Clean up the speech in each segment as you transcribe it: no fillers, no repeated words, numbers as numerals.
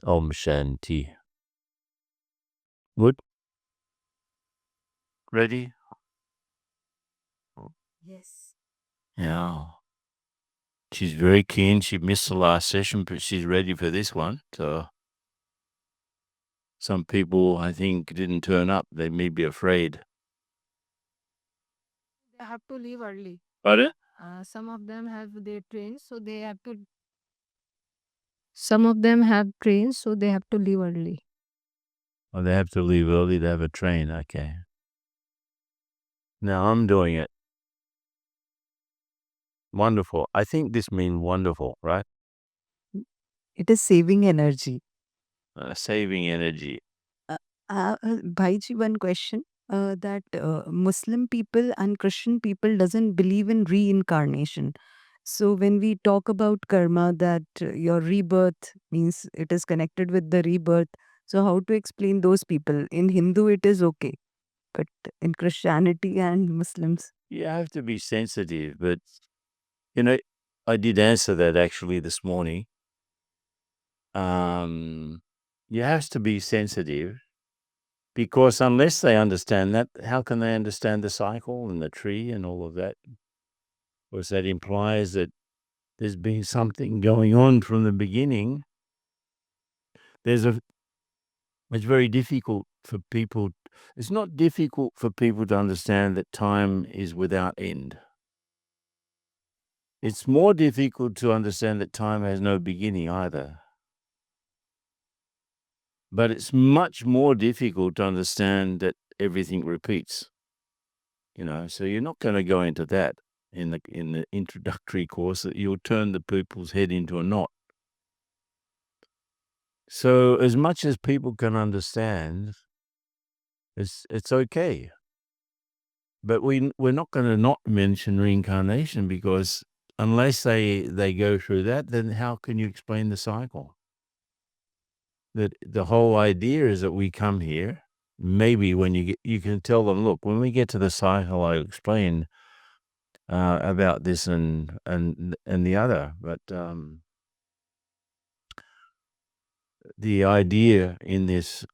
Om Shanti. Good? Ready? Yes. Yeah. She's very keen. She missed the last session, but she's ready for this one. So some people, I think, didn't turn up. They may be afraid. They have to leave early. Pardon? Some of them have their trains, so they have to. Some of them have trains, so they have to leave early. Oh, they have to leave early. They have a train. Okay. Now I'm doing it. Wonderful. I think this means wonderful, right? It is saving energy. Saving energy. Bhaiji, one question. That Muslim people and Christian people doesn't believe in reincarnation. So when we talk about karma, that your rebirth means it is connected with the rebirth. So how to explain those people? In Hindu, it is okay, but in Christianity and Muslims, You have to be sensitive, but you know, I did answer that actually this morning. You have to be sensitive because unless they understand that, how can they understand the cycle and the tree and all of that? Because that implies that there's been something going on from the beginning. It's very difficult for people. It's not difficult for people to understand that time is without end. It's more difficult to understand that time has no beginning either. But it's much more difficult to understand that everything repeats. So you're not going to go into that in the introductory course. That you'll turn the people's head into a knot. So as much as people can understand, it's okay. But we're not going to not mention reincarnation because unless they go through that, then how can you explain the cycle? That the whole idea is that we come here. Maybe when you can tell them, look, when we get to the cycle, I explain about this and the other. But the idea in this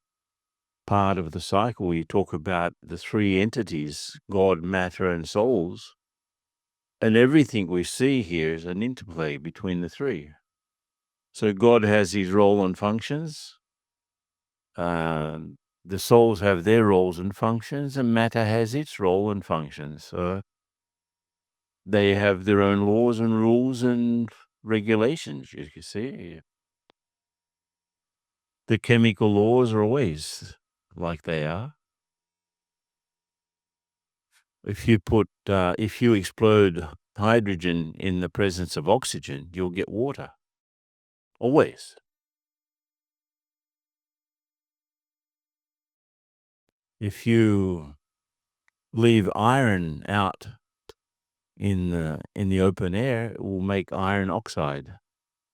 part of the cycle, you talk about the three entities, God, matter, and souls, and everything we see here is an interplay between the three. So God has his role and functions. The souls have their roles and functions, and matter has its role and functions. So they have their own laws and rules and regulations, you can see. The chemical laws are always like they are. If you explode hydrogen in the presence of oxygen, you'll get water. Always. If you leave iron out in the open air, it will make iron oxide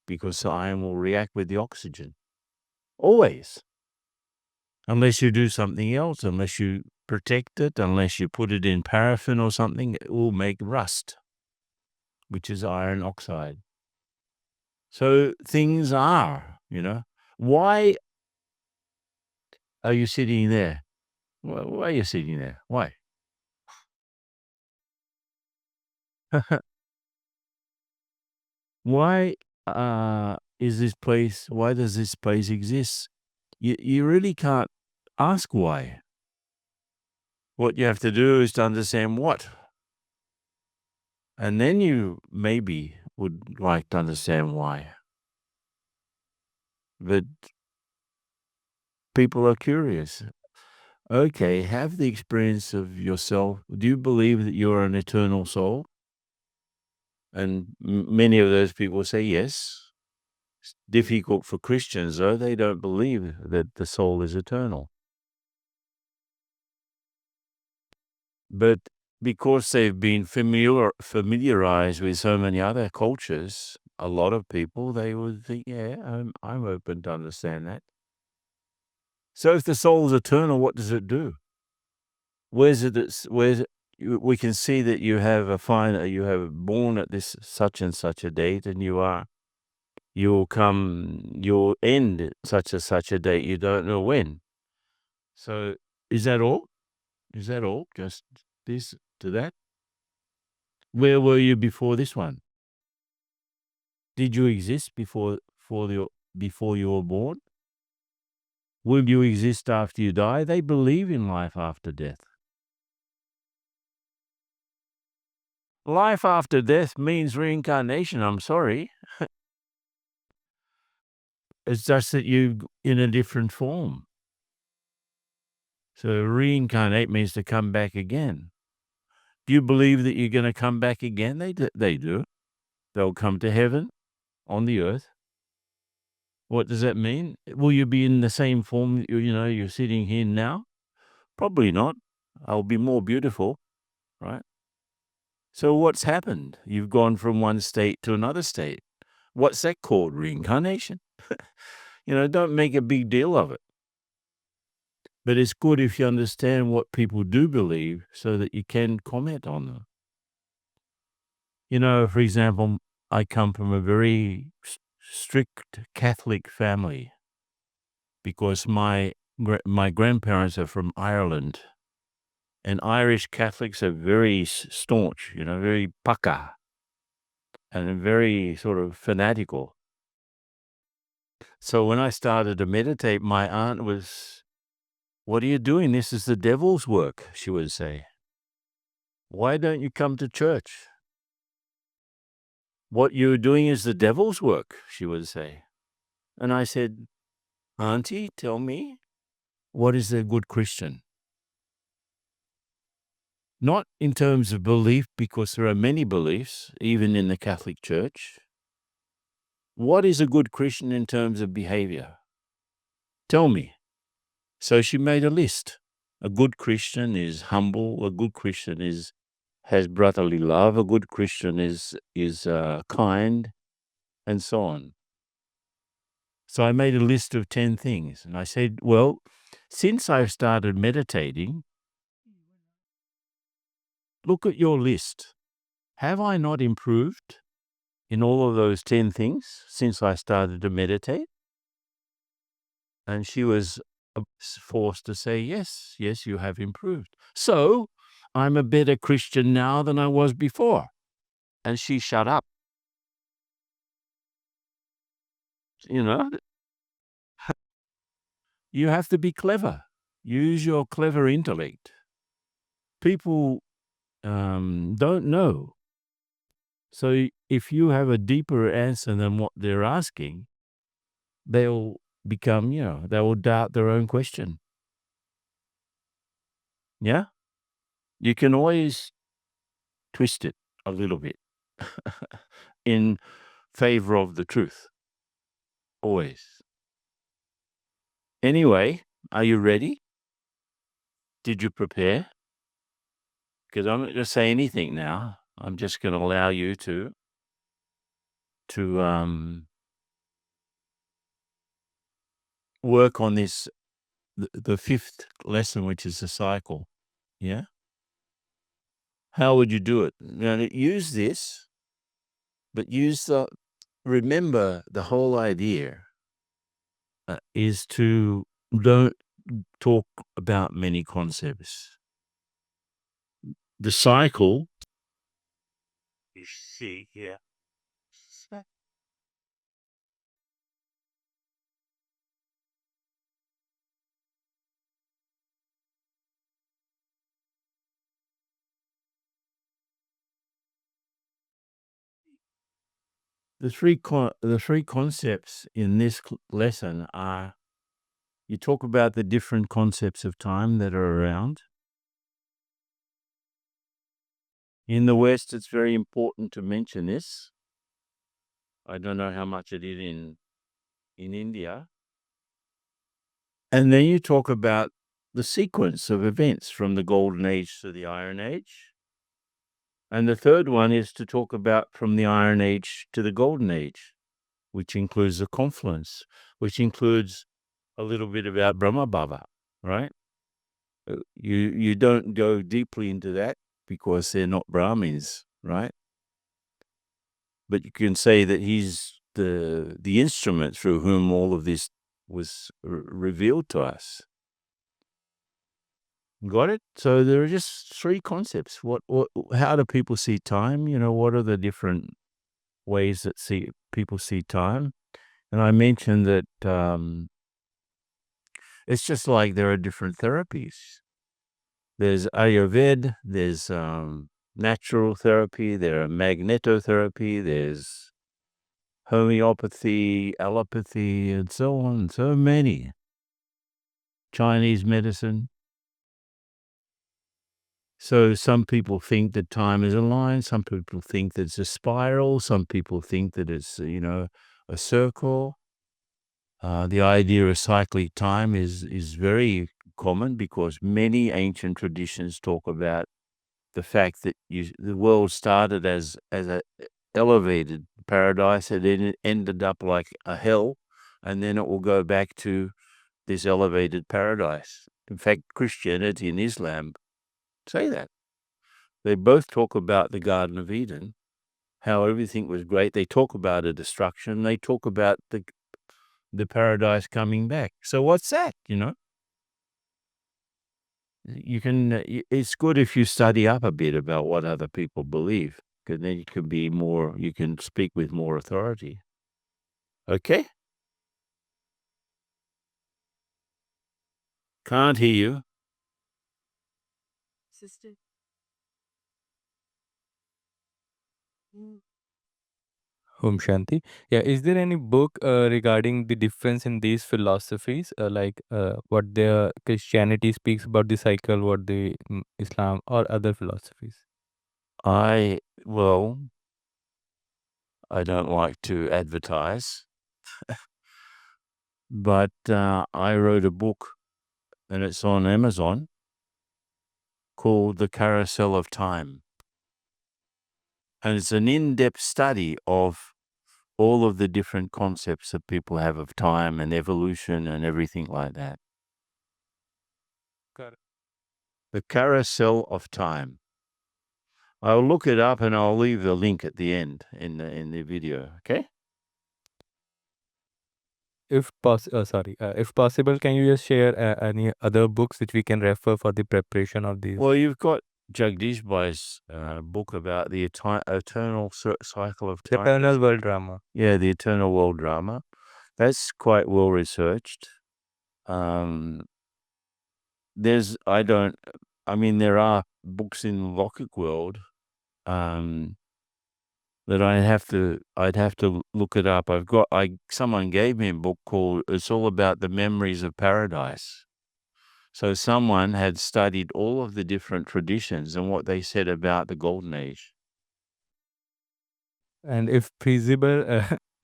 because the iron will react with the oxygen. Always. Unless you do something else, unless you protect it, unless you put it in paraffin or something, it will make rust, which is iron oxide. So things are, Why are you sitting there? Why are you sitting there? Why? Why why does this place exist? You really can't ask why. What you have to do is to understand what. And then you maybe would like to understand why. But people are curious. Okay, have the experience of yourself. Do you believe that you're an eternal soul? And many of those people say yes. It's difficult for Christians, though. They don't believe that the soul is eternal. But because they've been familiarized with so many other cultures, a lot of people, they would think, yeah, I'm open to understand that. So if the soul is eternal, what does it do? Where's it? We can see that you have born at this such and such a date, and you are you'll end such a date. You don't know when. So is that all? Is that all? Just this to that? Where were you before this one? Did you exist before you were born? Will you exist after you die? They believe in life after death. Life after death means reincarnation. I'm sorry. It's just that you in a different form. So reincarnate means to come back again. Do you believe that you're going to come back again? They do. They'll come to heaven on the earth. What does that mean? Will you be in the same form that you're sitting here now? Probably not. I'll be more beautiful, right? So what's happened? You've gone from one state to another state. What's that called? Reincarnation. Don't make a big deal of it. But it's good if you understand what people do believe so that you can comment on them. For example, I come from a very strict Catholic family because my grandparents are from Ireland, and Irish Catholics are very staunch, very paka, and very sort of fanatical. So when I started to meditate, my aunt was, "What are you doing? This is the devil's work," she would say. "Why don't you come to church? What you're doing is the devil's work," she would say. And I said, "Auntie, tell me, what is a good Christian?" Not in terms of belief, because there are many beliefs, even in the Catholic Church. What is a good Christian in terms of behavior? Tell me. So she made a list. A good Christian is humble. A good Christian has brotherly love. A good Christian is kind, and so on. So I made a list of 10 things, and I said, well, since I've started meditating, look at your list. Have I not improved in all of those 10 things since I started to meditate? And she was forced to say, yes, you have improved. So I'm a better Christian now than I was before. And she shut up. You have to be clever. Use your clever intellect. People don't know. So if you have a deeper answer than what they're asking, they'll become, they will doubt their own question. Yeah? You can always twist it a little bit in favor of the truth. Always. Anyway, are you ready? Did you prepare? Because I'm not going to say anything now. I'm just going to allow you to work on this, the fifth lesson, which is the cycle. Yeah? How would you do it? Now, use this, but remember the whole idea is to don't talk about many concepts. The cycle, you see here, the three concepts in this lesson are, you talk about the different concepts of time that are around. In the West, it's very important to mention this. I don't know how much it is in India. And then you talk about the sequence of events from the Golden Age to the Iron Age. And the third one is to talk about from the Iron Age to the Golden Age, which includes the confluence, which includes a little bit about Brahma Baba, right? You don't go deeply into that because they're not Brahmins, right? But you can say that he's the instrument through whom all of this was revealed to us. Got it? So there are just three concepts. How do people see time? What are the different ways that people see time? And I mentioned that it's just like there are different therapies. There's Ayurveda, there's natural therapy, there are magnetotherapy, there's homeopathy, allopathy, and so on, so many. Chinese medicine. So some people think that time is a line, some people think that it's a spiral, some people think that it's, a circle. The idea of cyclic time is very common because many ancient traditions talk about the fact that the world started as a elevated paradise, and then it ended up like a hell, and then it will go back to this elevated paradise. In fact, Christianity and Islam say that. They both talk about the Garden of Eden, how everything was great. They talk about a destruction. They talk about the paradise coming back. So what's that, You can. It's good if you study up a bit about what other people believe, because then you can speak with more authority. Okay? Can't hear you. Sister. Om Shanti. Yeah, is there any book regarding the difference in these philosophies, like what the Christianity speaks about the cycle, what the Islam or other philosophies? Well, I don't like to advertise, but I wrote a book, and it's on Amazon, called The Carousel of Time. And it's an in-depth study of all of the different concepts that people have of time and evolution and everything like that. Correct. The Carousel of Time. I'll look it up and I'll leave the link at the end in the video. Okay. If possible, can you just share any other books which we can refer for the preparation of these? Well, you've got Jagdish Bhai's book about the eternal cycle of time. Eternal World Drama. Yeah, the eternal world drama. That's quite well researched. There are books in Logic World that I'd have to look it up. Someone gave me a book called It's All About the Memories of Paradise. So someone had studied all of the different traditions and what they said about the Golden Age. And if feasible,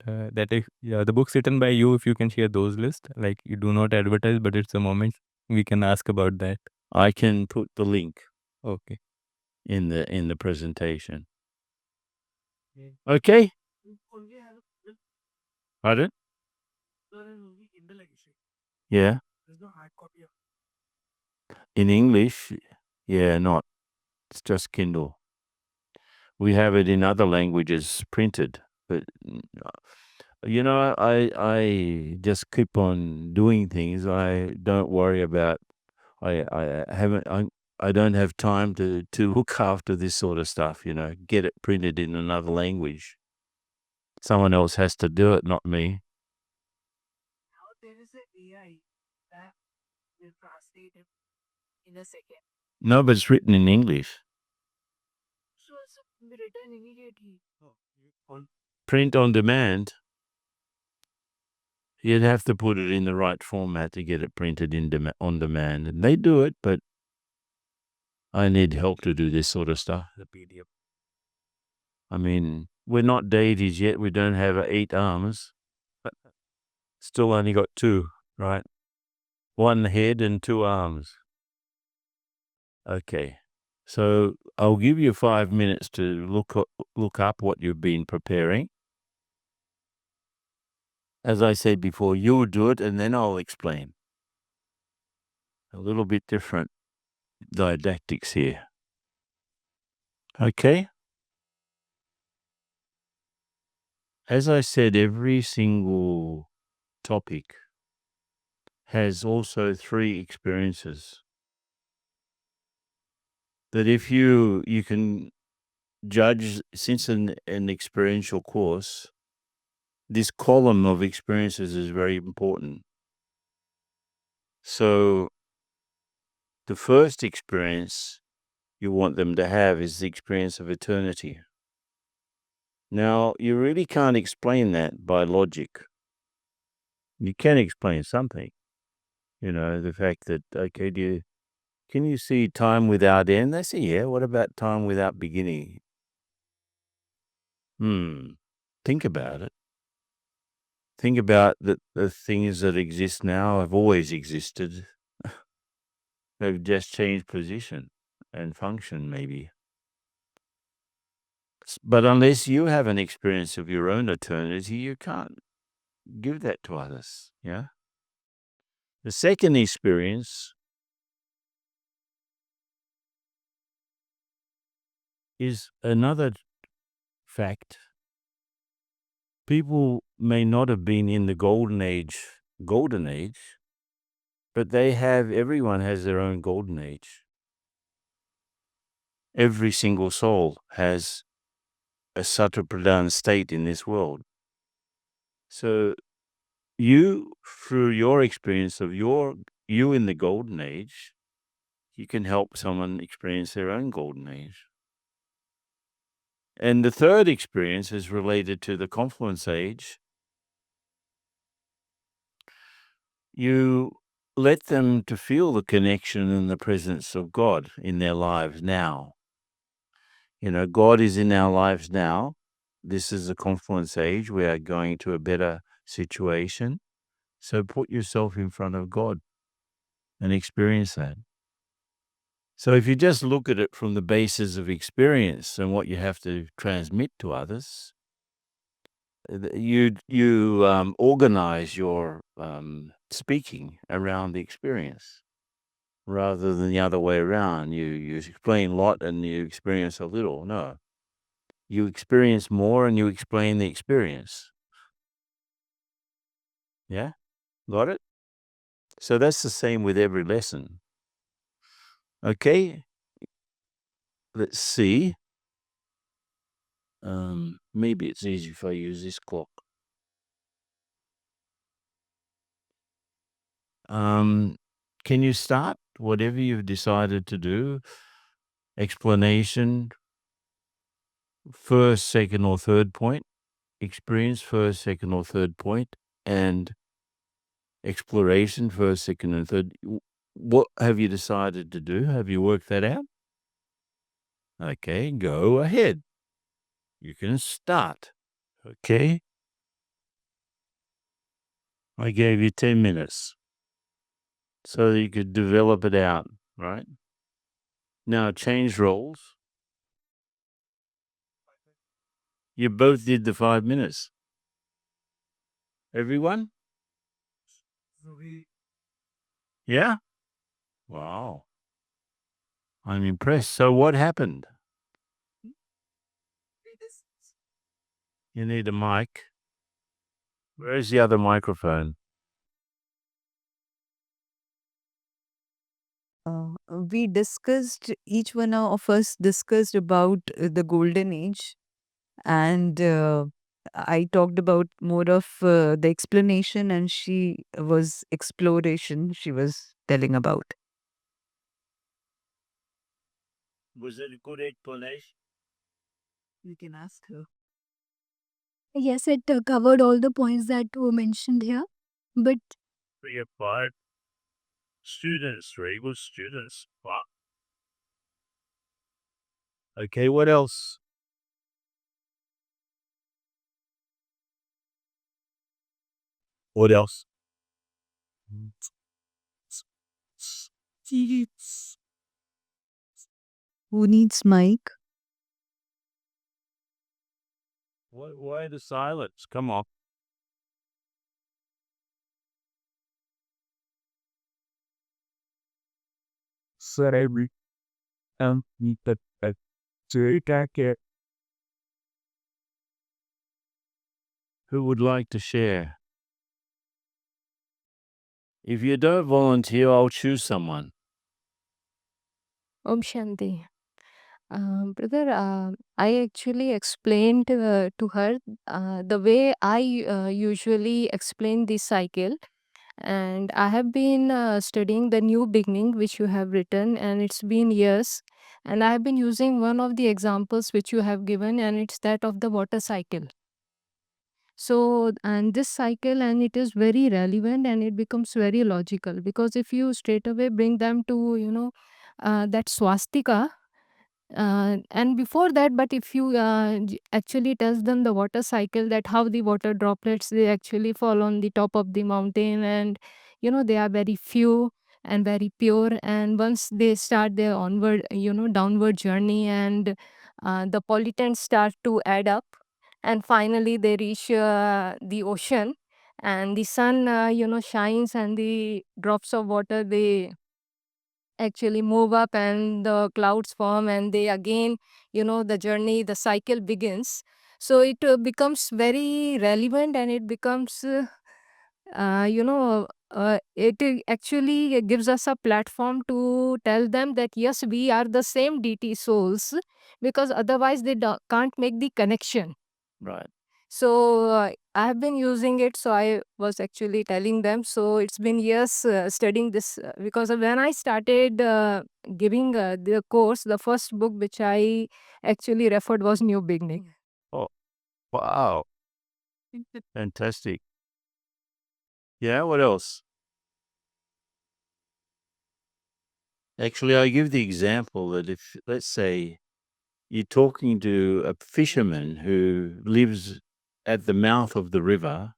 the books written by you, if you can share those lists, like you do not advertise, but it's a moment we can ask about that. I can put the link Okay. in the presentation. Okay. Pardon? Yeah. In English, yeah, not. It's just Kindle. We have it in other languages printed, but I just keep on doing things. I don't worry about. I don't have time to look after this sort of stuff. Get it printed in another language. Someone else has to do it, not me. Now there is an AI that will translate it in a second. No, but it's written in English. So it's written immediately. Print on demand. You'd have to put it in the right format to get it printed on demand. And they do it, but I need help to do this sort of stuff. The PDF. I mean, we're not deities yet. We don't have 8 arms. But still only got 2, right? 1 head and 2 arms. Okay. So I'll give you 5 minutes to look up what you've been preparing. As I said before, you'll do it and then I'll explain. A little bit different didactics here. Okay? As I said, every single topic has also 3 experiences. That if you can judge, since an experiential course, this column of experiences is very important. So the first experience you want them to have is the experience of eternity. Now, you really can't explain that by logic. You can explain something, the fact that, okay, can you see time without end? They say, yeah, what about time without beginning? Think about it. Think about the things that exist now have always existed. They've just changed position and function, maybe. But unless you have an experience of your own eternity, you can't give that to others. Yeah. The second experience is another fact. People may not have been in the golden age, but everyone has their own golden age. Every single soul has a Sattva Pradhan state in this world. So you, through your experience of you in the golden age, you can help someone experience their own golden age. And the third experience is related to the confluence age. You let them to feel the connection and the presence of God in their lives now. God is in our lives now. This is the confluence age. We are going to a better situation. So put yourself in front of God and experience that. So if you just look at it from the basis of experience and what you have to transmit to others, you organize your speaking around the experience rather than the other way around. You explain a lot and you experience a little. No, you experience more and you explain the experience. Yeah, got it? So that's the same with every lesson. Okay, let's see. Maybe it's easy if I use this clock. Can you start whatever you've decided to do? Explanation, first, second, or third point. Experience, first, second, or third point. And exploration, first, second, and third. What have you decided to do? Have you worked that out? Okay, go ahead. You can start. Okay. I gave you 10 minutes so that you could develop it out, right? Now change roles. You both did the 5 minutes. Everyone? Yeah? Wow. I'm impressed. So what happened? You need a mic. Where's the other microphone? We discussed, each one of us discussed about the golden age, and I talked about more of the explanation, and she was exploration, she was telling about. Was it a good explanation? You can ask her. Yes, it covered all the points that were mentioned here. But 3 or 5 students, 3 was students. Wow. Okay, what else? What else? Who needs mic? Why the silence? Come on. Cerebri and the take Who would like to share? If you don't volunteer, I'll choose someone. Om Shanti. Brother, I actually explained to her the way I usually explain this cycle. And I have been studying the new beginning which you have written, and it's been years. And I have been using one of the examples which you have given, and it's that of the water cycle. So, and this cycle, and it is very relevant and it becomes very logical, because if you straight away bring them to, that swastika, and before that, but if you actually tells them the water cycle, that how the water droplets, they actually fall on the top of the mountain, and they are very few and very pure, and once they start their onward, downward journey, and the pollutants start to add up, and finally they reach the ocean, and the sun shines, and the drops of water, they actually move up, and the clouds form, and they again, the journey, the cycle begins. So it becomes very relevant, and it becomes it actually gives us a platform to tell them that yes, we are the same DT souls, because otherwise they can't make the connection. Right. So I have been using it. So I was actually telling them. So it's been years studying this, because when I started giving the course, the first book which I actually referred was New Beginning. Oh, wow. Fantastic. Yeah, what else? Actually, I give the example that if, let's say, you're talking to a fisherman who lives at the mouth of the river,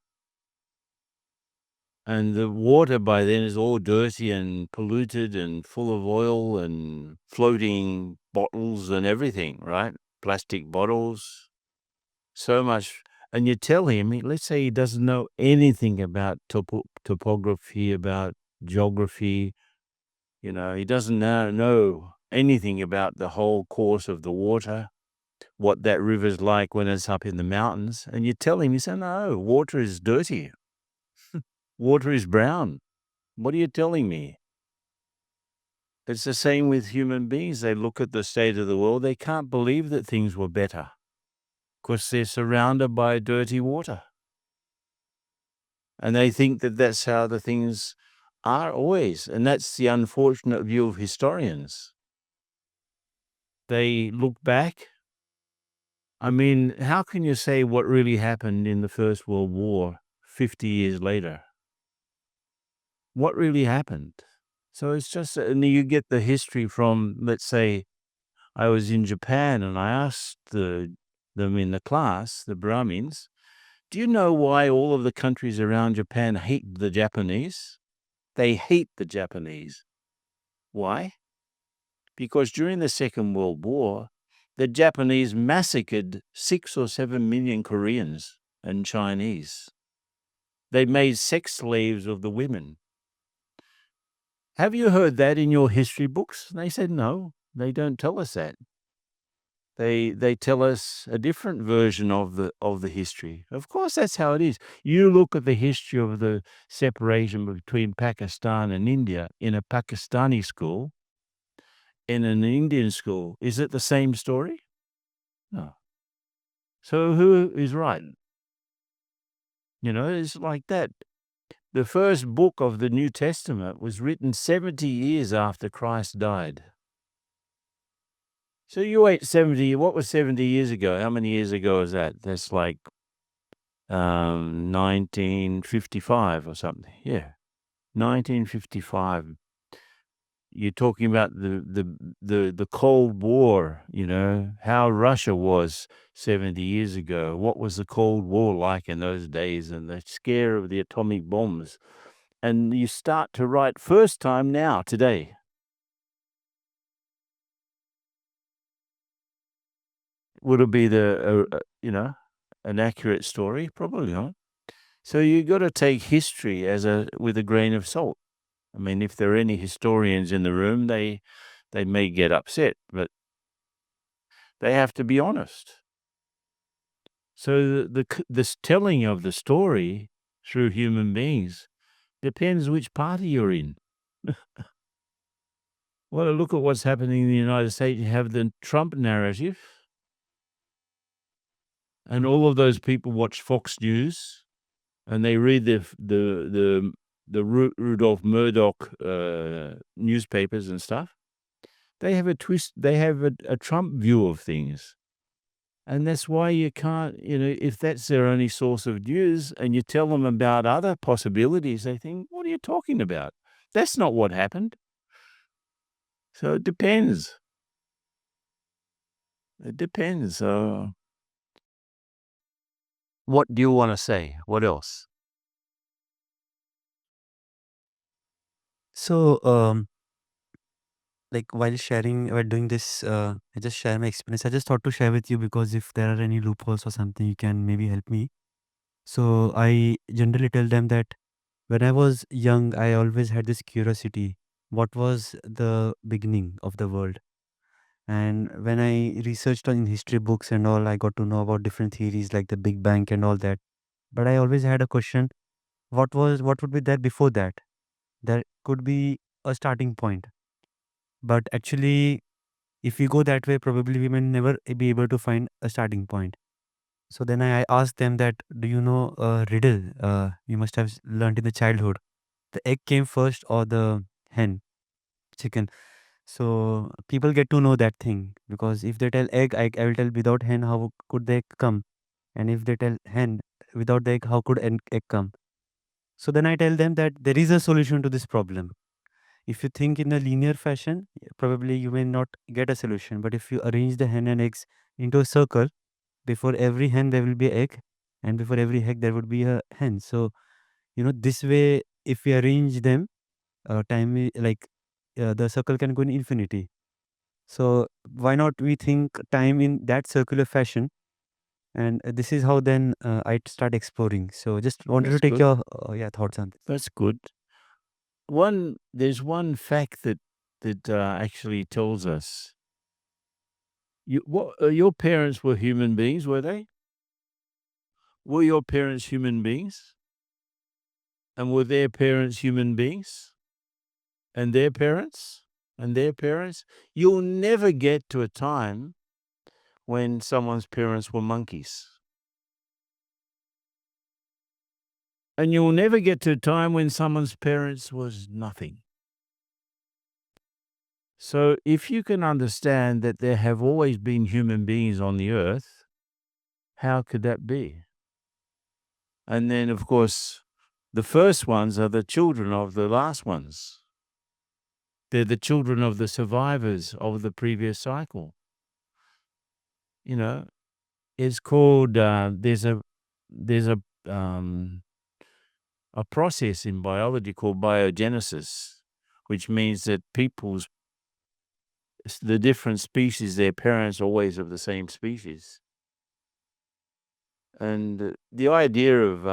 and the water by then is all dirty and polluted and full of oil and floating bottles and everything, right? Plastic bottles, so much. And you tell him, let's say he doesn't know anything about topography, about geography, he doesn't know anything about the whole course of the water, what that river's like when it's up in the mountains. And you tell him, you say, no, water is dirty. Water is brown. What are you telling me? It's the same with human beings. They look at the state of the world. They can't believe that things were better because they're surrounded by dirty water. And they think that that's how the things are always. And that's the unfortunate view of historians. They look back. I mean, how can you say what really happened in the First World War 50 years later? What really happened? So it's just, and you get the history from, let's say, I was in Japan and I asked them in the class, the Brahmins, do you know why all of the countries around Japan hate the Japanese? They hate the Japanese. Why? Because during the Second World War, the Japanese massacred 6 or 7 million Koreans and Chinese. They made sex slaves of the women. Have you heard that in your history books? They said, no, they don't tell us that. They tell us a different version of the history. Of course, that's how it is. You look at the history of the separation between Pakistan and India in a Pakistani school, in an Indian school. Is it the same story? No. So who is right? It's like that. The first book of the New Testament was written 70 years after Christ died. So you wait 70, what was 70 years ago? How many years ago is that? That's like 1955 or something. Yeah, 1955. You're talking about the Cold War, how Russia was 70 years ago. What was the Cold War like in those days, and the scare of the atomic bombs? And you start to write first time now, today. Would it be an accurate story? Probably not. So you got to take history with a grain of salt. I mean, if there are any historians in the room, they may get upset, but they have to be honest. So this telling of the story through human beings depends which party you're in. Well, look at what's happening in the United States. You have the Trump narrative, and all of those people watch Fox News, and they read the Rudolph Murdoch newspapers and stuff. They have a twist. They have a Trump view of things, and that's why you can't. If that's their only source of news, and you tell them about other possibilities, they think, "What are you talking about? That's not what happened." So it depends. It depends. What do you want to say? What else? So, like while doing this, I just share my experience. I just thought to share with you because if there are any loopholes or something, you can maybe help me. So I generally tell them that when I was young, I always had this curiosity. What was the beginning of the world? And when I researched on in history books and all, I got to know about different theories like the Big Bang and all that. But I always had a question: what would be there before that? There could be a starting point, but actually, if we go that way, probably we may never be able to find a starting point. So then I asked them that, do you know a riddle? You must have learned in the childhood. The egg came first or the hen, chicken? So people get to know that thing because if they tell egg, I will tell without hen, how could the egg come? And if they tell hen, without the egg, how could an egg come? So then I tell them that there is a solution to this problem. If you think in a linear fashion, probably you may not get a solution. But if you arrange the hen and eggs into a circle, before every hen there will be an egg, and before every egg there would be a hen. So this way, if we arrange them, the circle can go in infinity. So why not we think time in that circular fashion? And this is how then I start exploring. So just wanted That's to take good. your thoughts on this. That's good. There's one fact that actually tells us. Your parents were human beings, were they? Were your parents human beings? And were their parents human beings? And their parents? And their parents? You'll never get to a time when someone's parents were monkeys. And you'll never get to a time when someone's parents was nothing. So if you can understand that there have always been human beings on the earth, how could that be? And then, of course, the first ones are the children of the last ones. They're the children of the survivors of the previous cycle. It's called, there's a process in biology called biogenesis, which means that the different species, their parents are always of the same species. And the idea of,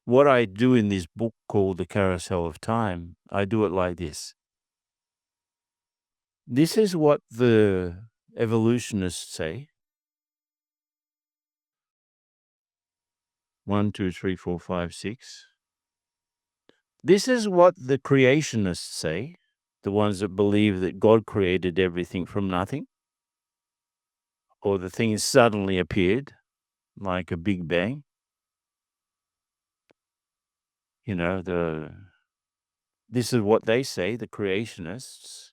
what I do in this book called The Carousel of Time, I do it like this. This is what the evolutionists say. 1, 2, 3, 4, 5, 6. This is what the creationists say, the ones that believe that God created everything from nothing, or the things suddenly appeared, like a Big Bang. This is what they say, the creationists.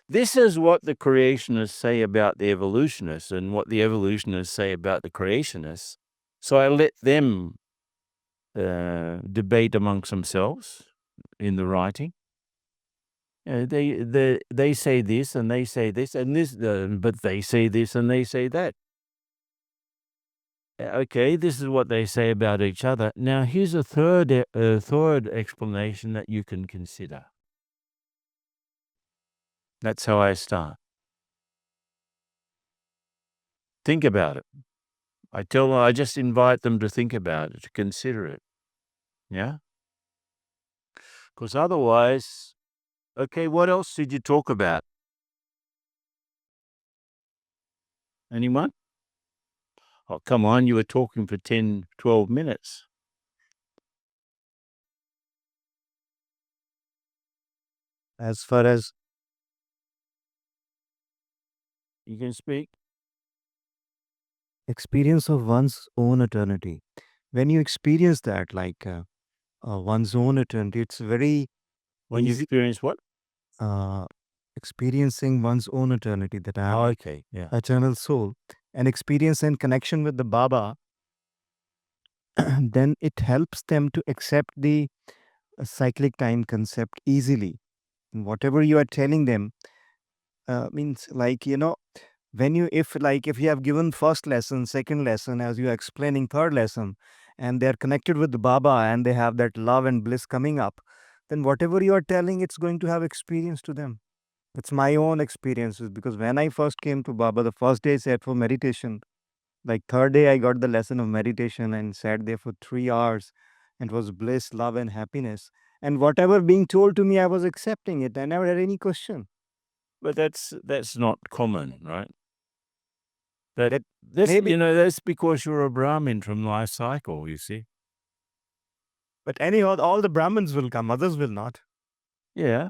This is what the creationists say about the evolutionists and what the evolutionists say about the creationists. So I let them debate amongst themselves in the writing. They say this and they say this and this, but they say this and they say that. Okay, this is what they say about each other. Now here's a third explanation that you can consider. That's how I start. Think about it. I just invite them to think about it, to consider it. Yeah? Because otherwise, okay, what else did you talk about? Anyone? Oh, come on, you were talking for 10, 12 minutes. As far as You can speak. experience of one's own eternity, when you experience that, like one's own eternity, it's very When you easy. experience what? Uh, experiencing one's own eternity, that I Oh, have okay, yeah. eternal soul, and experience and connection with the Baba, then it helps them to accept the cyclic time concept easily. Whatever you are telling them means, like, when you, if you have given first lesson, second lesson, as you are explaining third lesson, and they are connected with the Baba and they have that love and bliss coming up, then whatever you are telling, it's going to have experience to them. It's my own experiences, because when I first came to Baba, the first day I sat for meditation, like third day I got the lesson of meditation and sat there for 3 hours, and it was bliss, love and happiness, and whatever being told to me, I was accepting it. I never had any question. But that's not common, right? That That's maybe, that's because you're a Brahmin from life cycle, you see. but anyhow, all the Brahmins will come, others will not, Yeah.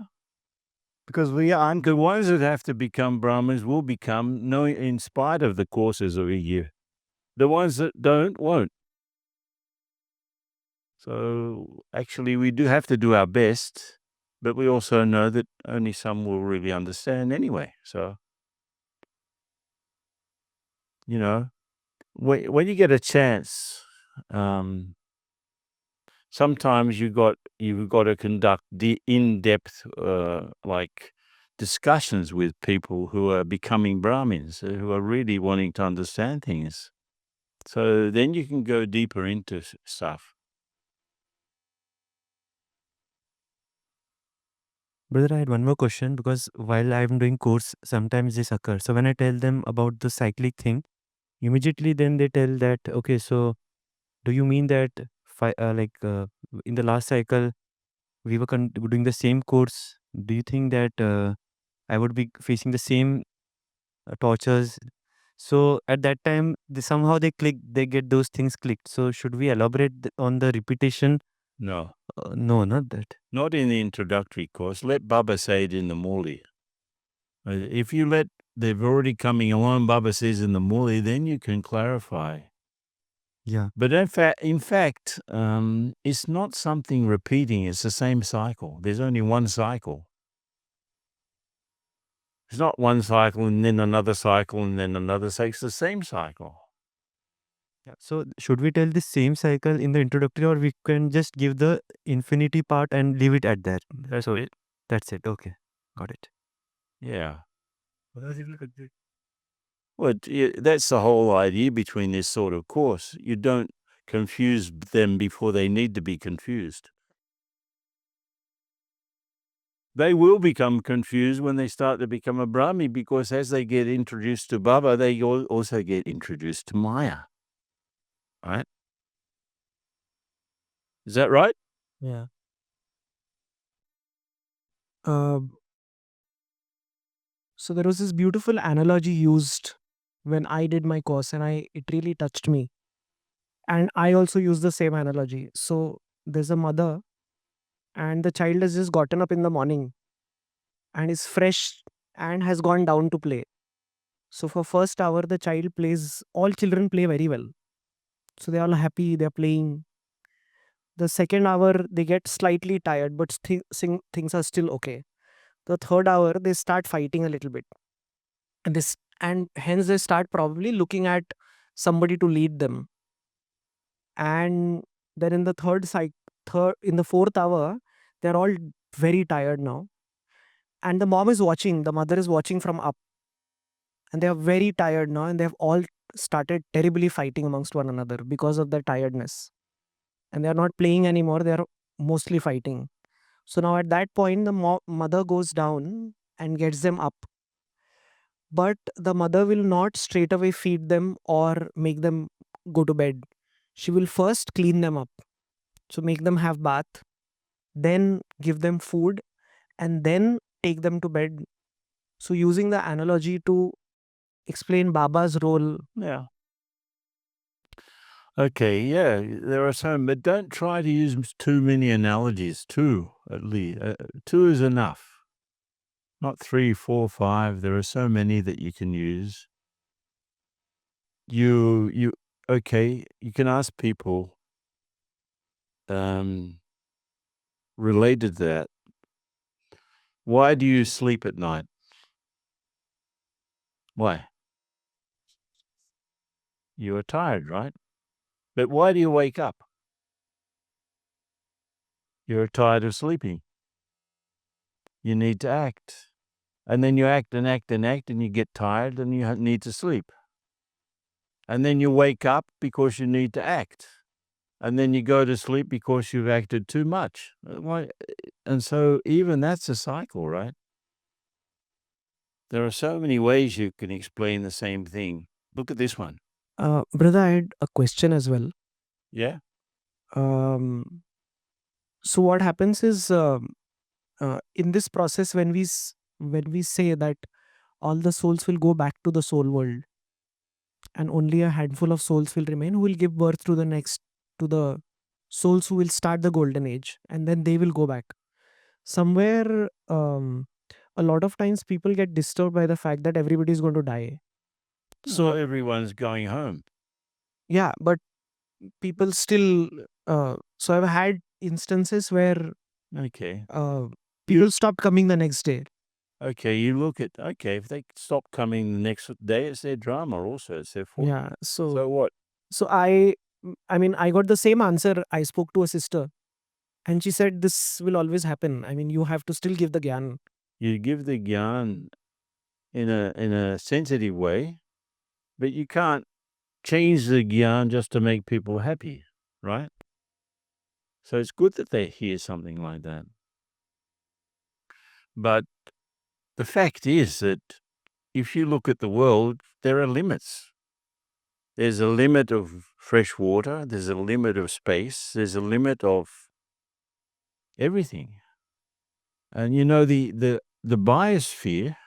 because we aren't. The ones that have to become Brahmins will become, no, in spite of the courses of a year. The ones that don't, won't. So actually, we do have to do our best, but we also know that only some will really understand anyway. So, when you get a chance, sometimes you've got to conduct the in-depth, like discussions with people who are becoming Brahmins, who are really wanting to understand things. So then you can go deeper into stuff. Brother, I had one more question, because while I'm doing course, sometimes this occurs. So when I tell them about the cyclic thing, immediately then they tell that, okay, so do you mean that in the last cycle we were doing the same course? Do you think that I would be facing the same tortures? So at that time, somehow they click, they get those things clicked. So should we elaborate on the repetition? No, No, not that. not in the introductory course. Let Baba say it in the Muli. If you let they've already coming along, Baba says in the Muli, then you can clarify. Yeah. But in fact, it's not something repeating. It's the same cycle. There's only one cycle. It's not one cycle and then another cycle and then another cycle. It's the same cycle. Yeah. So should we tell the same cycle in the introductory, or we can just give the infinity part and leave it at that? That's it. That's it. Okay. Got it. Yeah. Well, that's the whole idea between this sort of course. You don't confuse them before they need to be confused. They will become confused when they start to become a Brahmi, because as they get introduced to Baba, they also get introduced to Maya. Right? Is that right? Yeah. Uh, so there was this beautiful analogy used when I did my course, and it really touched me. And I also use the same analogy. So there's a mother, and the child has just gotten up in the morning and is fresh and has gone down to play. So for first hour, the child plays. All children play very well. So they're all happy. They're playing. The second hour, they get slightly tired, but things are still okay. The third hour, they start fighting a little bit, and hence they start probably looking at somebody to lead them. And then in the in the fourth hour, they're all very tired now, and the mother is watching from up, and they are very tired now, and they have all started terribly fighting amongst one another because of their tiredness, and they are not playing anymore. They are mostly fighting. So now at that point, the mother goes down and gets them up, but the mother will not straight away feed them or make them go to bed. She will first clean them up, so make them have bath, then give them food, and then take them to bed. So using the analogy to explain Baba's role, Yeah. Okay, yeah, there are some, but don't try to use too many analogies. 2, at least. 2 is enough. Not 3, 4, 5. There are so many that you can use. Okay, you can ask people, related to that, why do you sleep at night? Why? You are tired, right? But why do you wake up? You're tired of sleeping. You need to act. And then you act and act and act, and you get tired and you need to sleep. And then you wake up because you need to act. And then you go to sleep because you've acted too much. And so even that's a cycle, right? There are so many ways you can explain the same thing. Look at this one. Brother, I had a question as well. Yeah? Um, so what happens is in this process when we say that all the souls will go back to the soul world and only a handful of souls will remain who will give birth to the souls who will start the golden age, and then they will go back somewhere. A lot of times people get disturbed by the fact that everybody is going to die. So So everyone's going home. yeah, but people still so I've had instances where Okay. people stopped coming the next day. Okay, you look at, if they stop coming the next day, it's their drama also. It's their fault. Yeah, So what? so I mean, I got the same answer. I spoke to a sister and she said this will always happen. I mean, you have to still give the gyan. You give the gyan in a sensitive way, but you can't change the gyan just to make people happy, right? So it's good that they hear something like that. But the fact is that if you look at the world, there are limits. There's a limit of fresh water, there's a limit of space, there's a limit of everything. And the biosphere,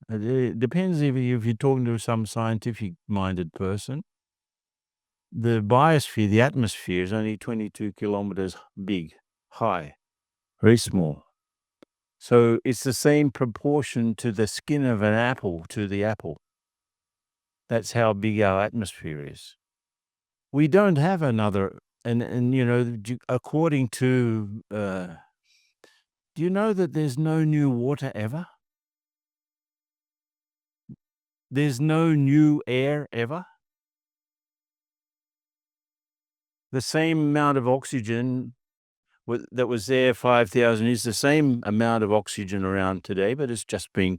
it depends if you're talking to some scientific-minded person. The biosphere, the atmosphere, is only 22 kilometers big, high, very small. So it's the same proportion to the skin of an apple to the apple. That's how big our atmosphere is. We don't have another, according to, do you know that there's no new water ever? There's no new air ever? The same amount of oxygen that was there 5,000 years, the same amount of oxygen around today, but it's just been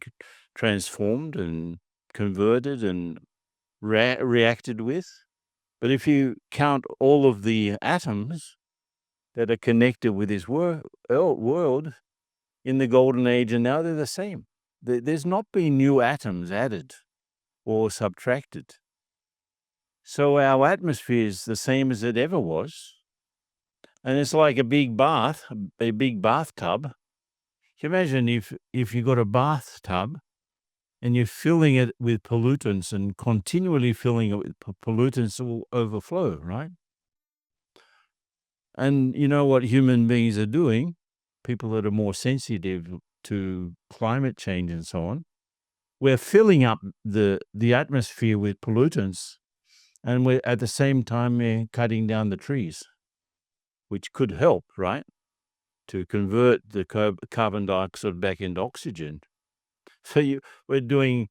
transformed and converted and reacted with. But if you count all of the atoms that are connected with this world in the golden age and now, they're the same. There's not been new atoms added or subtracted. So our atmosphere is the same as it ever was. And it's like a big bath, a big bathtub. Can you imagine if you got a bathtub and you're filling it with pollutants and continually filling it with pollutants will overflow, right? And you know what human beings are doing, people that are more sensitive to climate change and so on, we're filling up the atmosphere with pollutants, and we're at the same time we're cutting down the trees, which could help, right, to convert the carbon dioxide back into oxygen. So we're doing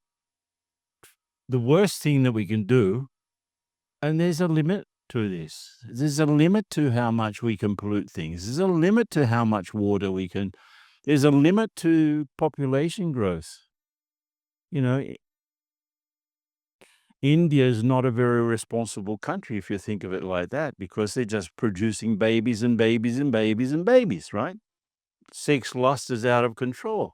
the worst thing that we can do, and there's a limit to this. There's a limit to how much we can pollute things. There's a limit to how much water we can. There's a limit to population growth. India is not a very responsible country if you think of it like that, because they're just producing babies and babies and babies and babies, right? Sex lust is out of control.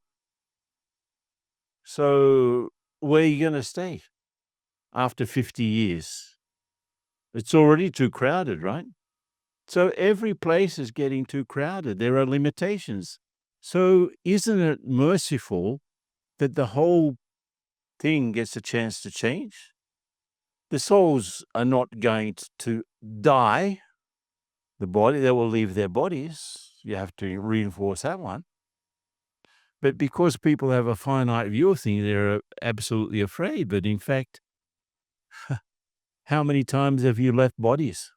So where are you going to stay after 50 years? It's already too crowded, right? So every place is getting too crowded. There are limitations. So isn't it merciful that the whole thing gets a chance to change? The souls are not going to die, the body, they will leave their bodies. You have to reinforce that one. But because people have a finite view of things, they're absolutely afraid. But in fact, how many times have you left bodies?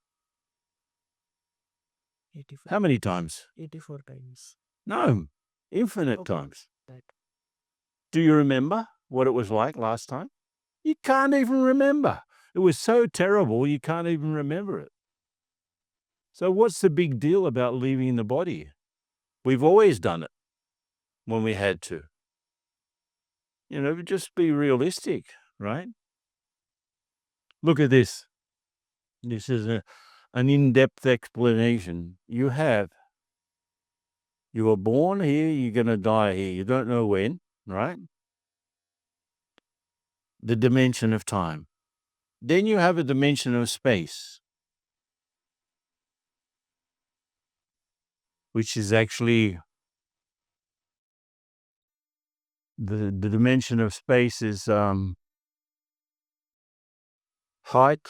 84. How many times? 84 times. No, infinite Okay. times. That. Do you remember what it was like last time? You can't even remember. It was so terrible, you can't even remember it. So what's the big deal about leaving the body? We've always done it when we had to. Just be realistic, right? Look at this. This is an in-depth explanation. You were born here, you're going to die here. You don't know when, right? The dimension of time. Then you have a dimension of space, which is actually the dimension of space is height,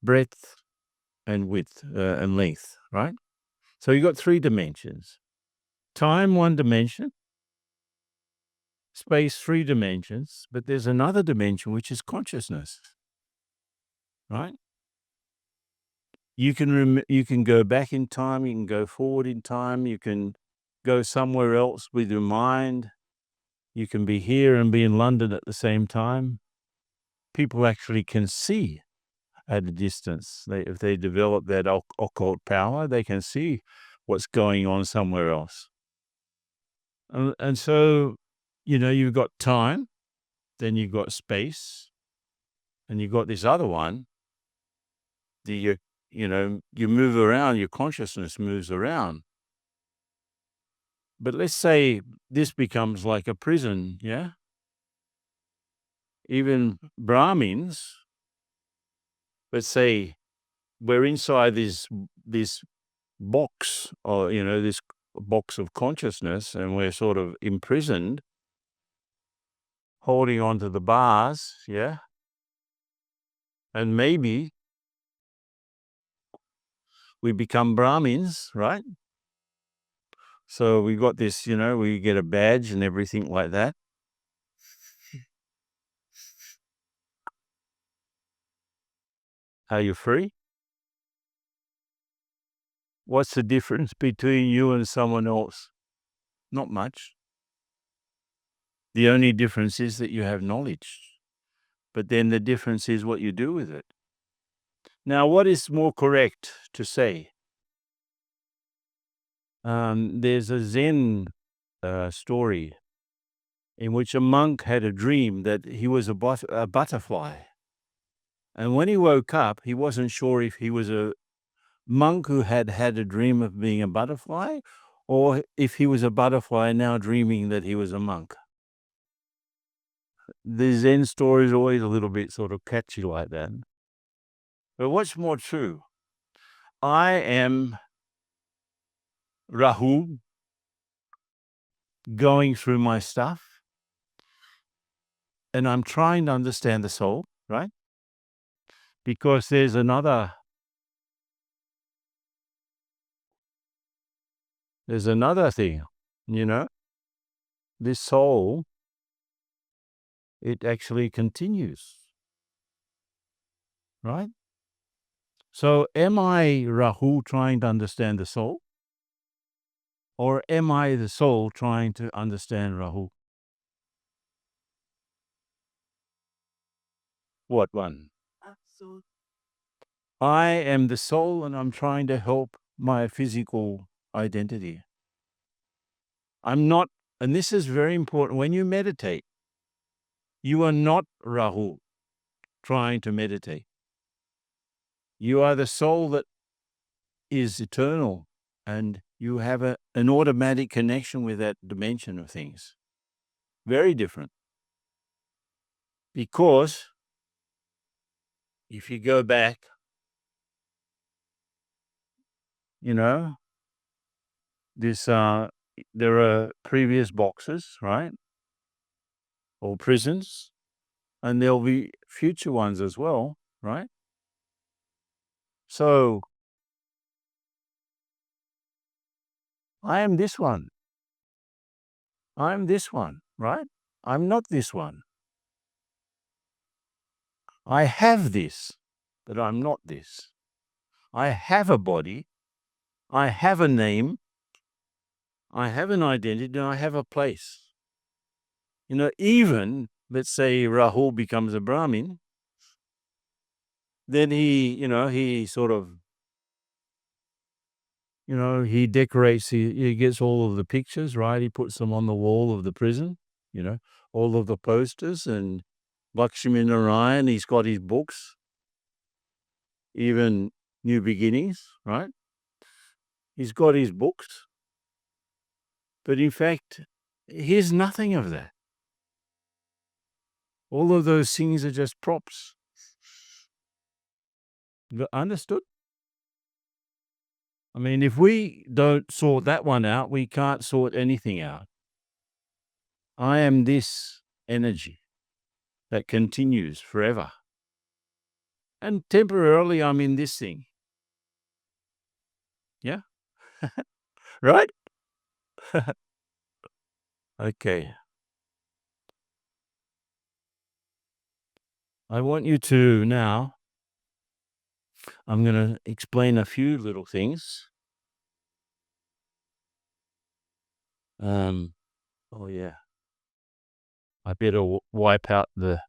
breadth, and width and length, right? So you got 3 dimensions. Time, 1 dimension. Space, 3 dimensions. But there's another dimension, which is consciousness, right? You can go back in time, you can go forward in time, you can go somewhere else with your mind. You can be here and be in London at the same time. People actually can see at a distance. If they develop that occult power, they can see what's going on somewhere else. And so, you've got time, then you've got space, and you've got this other one. You move around, your consciousness moves around. But let's say this becomes like a prison, yeah? Even Brahmins, let's say we're inside this box, or, this box of consciousness, and we're sort of imprisoned, holding on to the bars, yeah? And maybe we become Brahmins, right? So we got this, we get a badge and everything like that. Are you free? What's the difference between you and someone else? Not much. The only difference is that you have knowledge. But then the difference is what you do with it. Now, what is more correct to say? There's a Zen story in which a monk had a dream that he was a butterfly. And when he woke up, he wasn't sure if he was a monk who had had a dream of being a butterfly, or if he was a butterfly now dreaming that he was a monk. The Zen story is always a little bit sort of catchy like that. But what's more true? I am Rahu going through my stuff, and I'm trying to understand the soul, right? Because there's another thing, this soul, it actually continues, right? So am I Rahu trying to understand the soul? Or am I the soul trying to understand Rahu? What one? I am the soul and I'm trying to help my physical identity. I'm not, and this is very important, when you meditate, you are not Rahu trying to meditate. You are the soul that is eternal, and you have an automatic connection with that dimension of things. Very different. Because if you go back, there are previous boxes, right? Or prisons, and there'll be future ones as well, right? So I am this one. I'm this one, right? I'm not this one. I have this, but I'm not this. I have a body. I have a name. I have an identity, and I have a place. Even, let's say Rahul becomes a Brahmin, then he sort of, he decorates, he gets all of the pictures, right? He puts them on the wall of the prison, all of the posters, and Lakshmi Narayan, he's got his books, even New Beginnings, right? He's got his books. But in fact, here's nothing of that. All of those things are just props. Understood? I mean, if we don't sort that one out, we can't sort anything out. I am this energy that continues forever. And temporarily, I'm in this thing. Yeah? Right? Okay. I want you to now, I'm going to explain a few little things. Oh yeah. I better wipe out the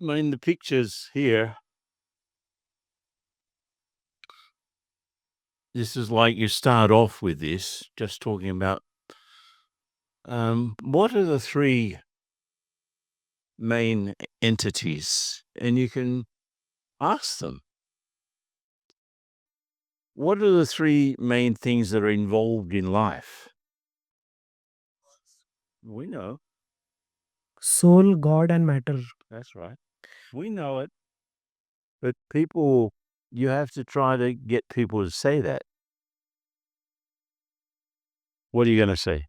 in the pictures here. This is like you start off with this, just talking about what are the three main entities, and you can ask them, what are the three main things that are involved in life? We know. Soul, God, and matter. That's right. We know it. But people, you have to try to get people to say that. What are you going to say?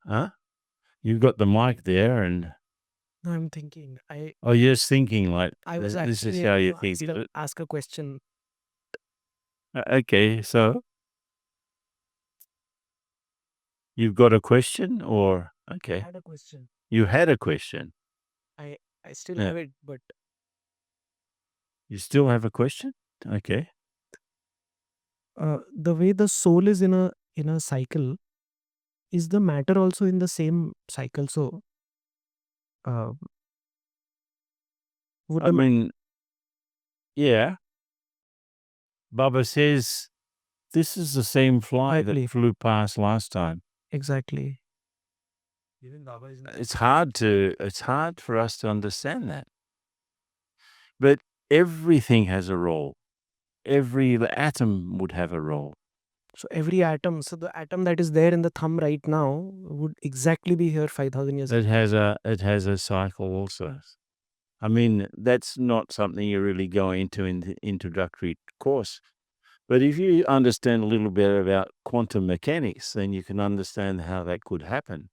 Huh? You've got the mic there, and No, I'm thinking. you're just thinking like I was this is actually how you about think. to ask a question. Okay, so you've got a question, or I okay, had a question. you had a question. I still Yeah. have it, but You still have a question? Okay. the way the soul is in a cycle, is the matter also in the same cycle? So, uh, would I the mean, yeah. Baba says this is the same fly that exactly flew past last time. exactly It's hard for us to understand that. But everything has a role. Every atom would have a role. so every atom, so the atom that is there in the thumb right now would exactly be here 5,000 years It has a cycle also. I mean, that's not something you really go into in the introductory course. But if you understand a little bit about quantum mechanics, then you can understand how that could happen.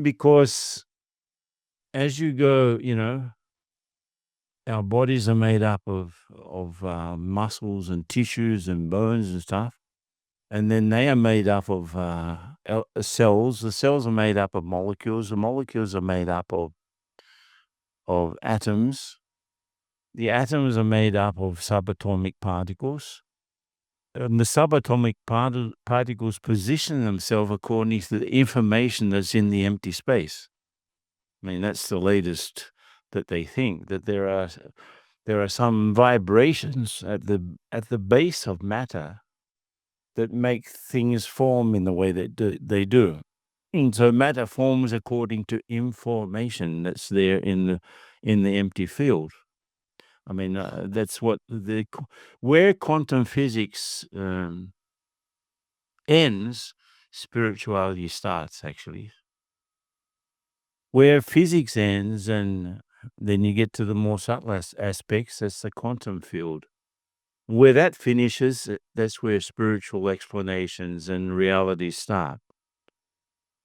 Because as you go, our bodies are made up of muscles and tissues and bones and stuff. And then they are made up of cells. The cells are made up of molecules. The molecules are made up of atoms. The atoms are made up of subatomic particles. And the subatomic particles position themselves according to the information that's in the empty space. I mean, that's the latest that they think, that there are some vibrations at the base of matter that make things form in the way that they do. And so matter forms according to information that's there in the empty field. I mean, that's what where quantum physics ends, spirituality starts, actually. Where physics ends, and then you get to the more subtle aspects, that's the quantum field. Where that finishes, that's where spiritual explanations and realities start.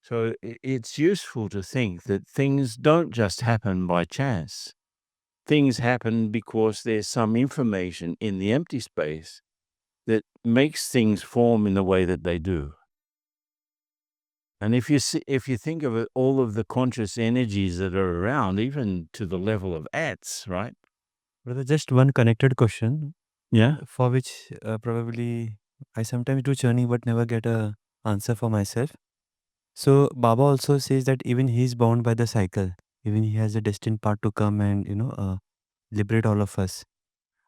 So it's useful to think that things don't just happen by chance. Things happen because there's some information in the empty space that makes things form in the way that they do. And if you think of it, all of the conscious energies that are around, even to the level of ants, right? Brother, just one connected question Yeah. for which probably I sometimes do journey but never get a answer for myself. So Baba also says that even he is bound by the cycle. Even he has a destined part to come and liberate all of us.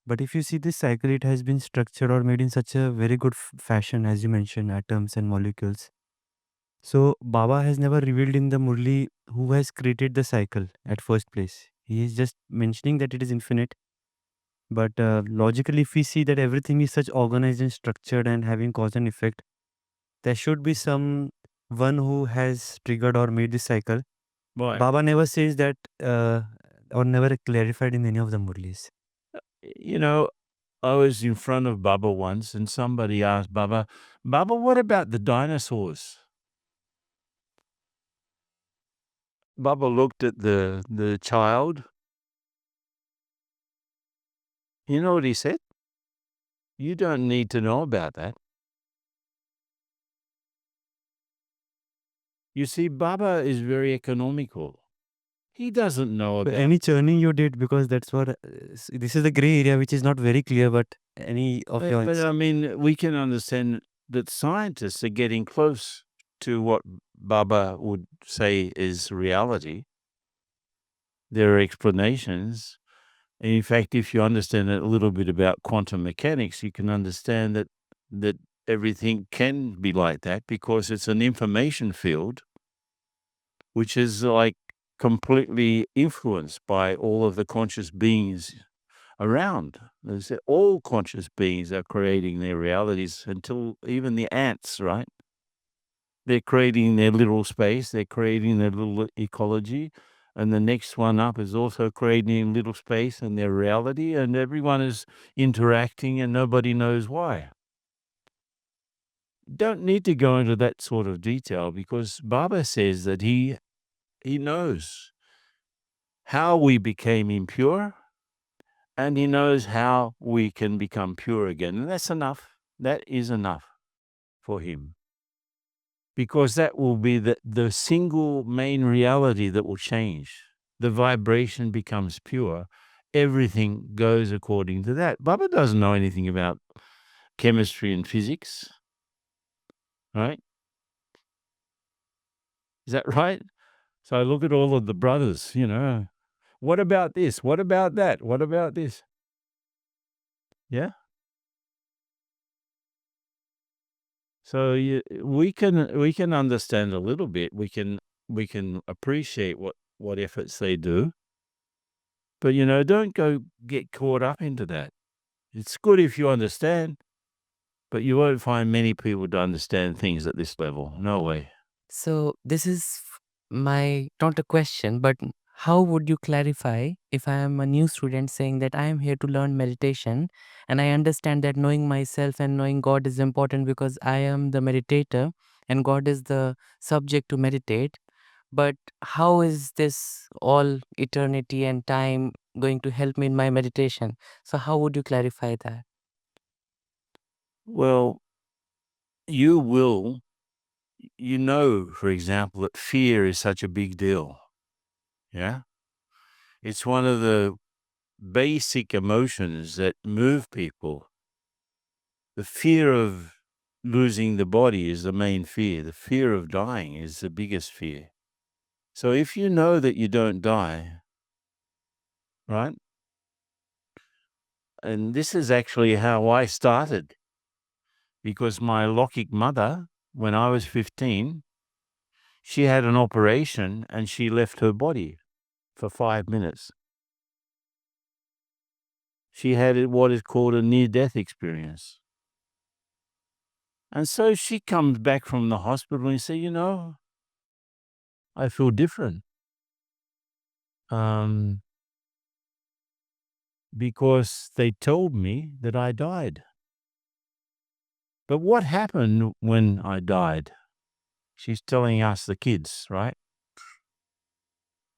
But if you see this cycle, it has been structured or made in such a very good fashion, as you mentioned, atoms and molecules. So Baba has never revealed in the Murli who has created the cycle at first place. He is just mentioning that it is infinite. But logically, if we see that everything is such organized and structured and having cause and effect, there should be some one who has triggered or made this cycle. Right. Baba never says that or never clarified in any of the Murlis. I was in front of Baba once and somebody asked Baba, what about the dinosaurs? Baba looked at the child. You know what he said? You don't need to know about that. You see, Baba is very economical. He doesn't know But about any churning you did, because that's what this is a gray area which is not very clear, but any of your But I mean, we can understand that scientists are getting close to what Baba would say is reality. There are explanations. And in fact, if you understand a little bit about quantum mechanics, you can understand that everything can be like that because it's an information field which is like completely influenced by all of the conscious beings around. All conscious beings are creating their realities until even the ants, right? They're creating their little space, they're creating their little ecology, and the next one up is also creating little space and their reality, and everyone is interacting and nobody knows why. Don't need to go into that sort of detail because Baba says that he knows how we became impure and he knows how we can become pure again. And that's enough. That is enough for him. Because that will be the single main reality that will change. The vibration becomes pure. Everything goes according to that. Baba doesn't know anything about chemistry and physics, right? Is that right? So I look at all of the brothers, what about this? What about that? What about this? Yeah. So we can understand a little bit. We can appreciate what efforts they do. But don't go get caught up into that. It's good if you understand, but you won't find many people to understand things at this level. No way. So this is my not a question, but how would you clarify if I am a new student saying that I am here to learn meditation and I understand that knowing myself and knowing God is important because I am the meditator and God is the subject to meditate. But how is this all eternity and time going to help me in my meditation? So how would you clarify that? Well, you will, for example, that fear is such a big deal. Yeah. It's one of the basic emotions that move people. The fear of losing the body is the main fear. The fear of dying is the biggest fear. So if you know that you don't die, right? And this is actually how I started, because my Lokik mother, when I was 15, she had an operation and she left her body for 5 minutes. She had what is called a near-death experience. And so she comes back from the hospital and says, I feel different. because they told me that I died. But what happened when I died? She's telling us, the kids, right?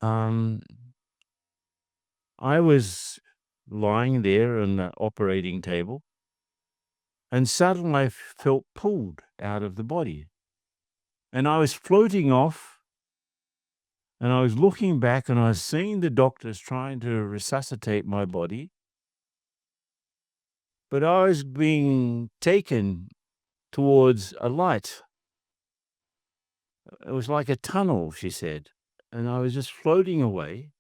I was lying there on the operating table, and suddenly I felt pulled out of the body. And I was floating off, and I was looking back, and I was seeing the doctors trying to resuscitate my body. But I was being taken towards a light. It was like a tunnel, she said, and I was just floating away.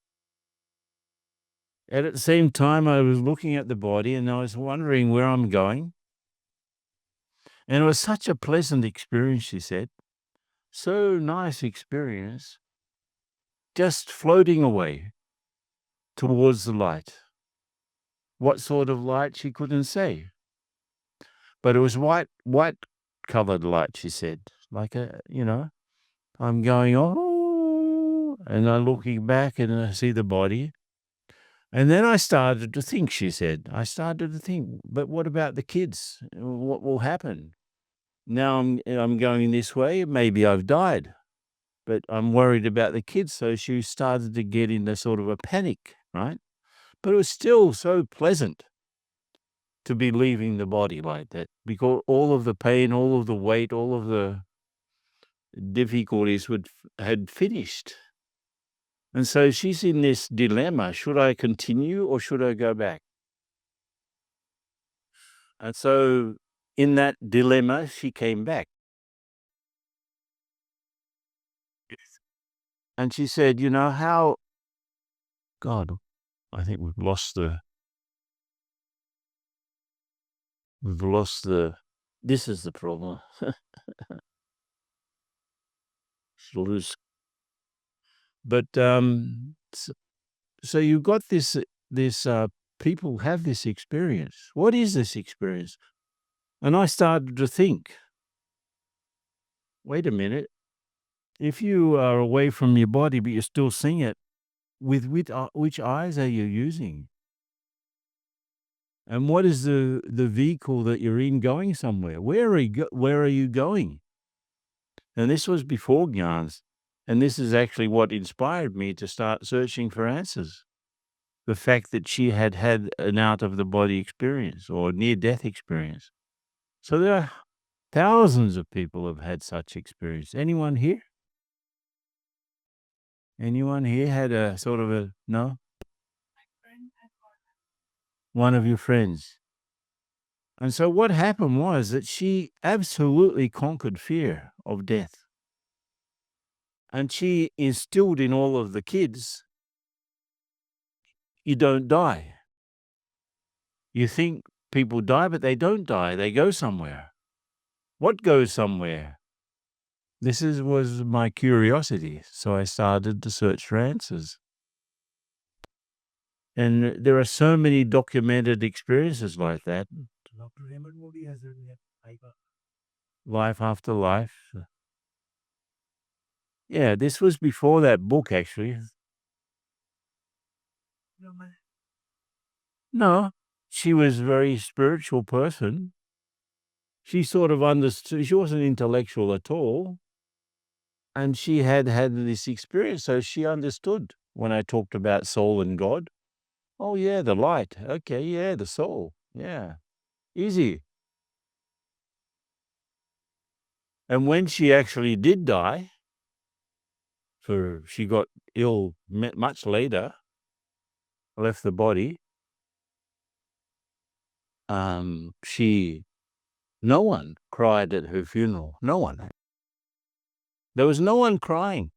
And at the same time, I was looking at the body, and I was wondering where I'm going. And it was such a pleasant experience, she said. So nice experience, just floating away towards the light. What sort of light, she couldn't say. But it was white colored light, she said. Like I'm going, oh, and I'm looking back and I see the body. And then I started to think, she said. I started to think, but what about the kids? What will happen? Now I'm going this way, maybe I've died. But I'm worried about the kids, so she started to get into sort of a panic, right? But it was still so pleasant to be leaving the body like that, because all of the pain, all of the weight, all of the difficulties had finished. And so she's in this dilemma. Should I continue or should I go back? And so in that dilemma, she came back. And she said, how... God, I think we've lost the... This is the problem. Lose. But so you've got this people have this experience. What is this experience? And I started to think, wait a minute, if you are away from your body but you're still seeing it, with which eyes are you using? And what is the vehicle that you're in going somewhere? Where are you going? And this was before Gyan's. And this is actually what inspired me to start searching for answers. The fact that she had had an out-of-the-body experience or near-death experience. So there are thousands of people have had such experience. Anyone here? Anyone here had a sort of a... No? One of your friends. And so what happened was that she absolutely conquered fear of death. And she instilled in all of the kids, you don't die. You think people die, but they don't die. They go somewhere. What goes somewhere? This was my curiosity. So I started to search for answers. And there are so many documented experiences like that. Life after life. Yeah, this was before that book, actually. No, she was a very spiritual person. She sort of understood. She wasn't intellectual at all. And she had this experience, so she understood when I talked about soul and God. Oh, yeah, the light. Okay, yeah, the soul. Yeah, easy. And when she actually did die, she got ill much later, left the body, no one cried at her funeral. No one. There was no one crying.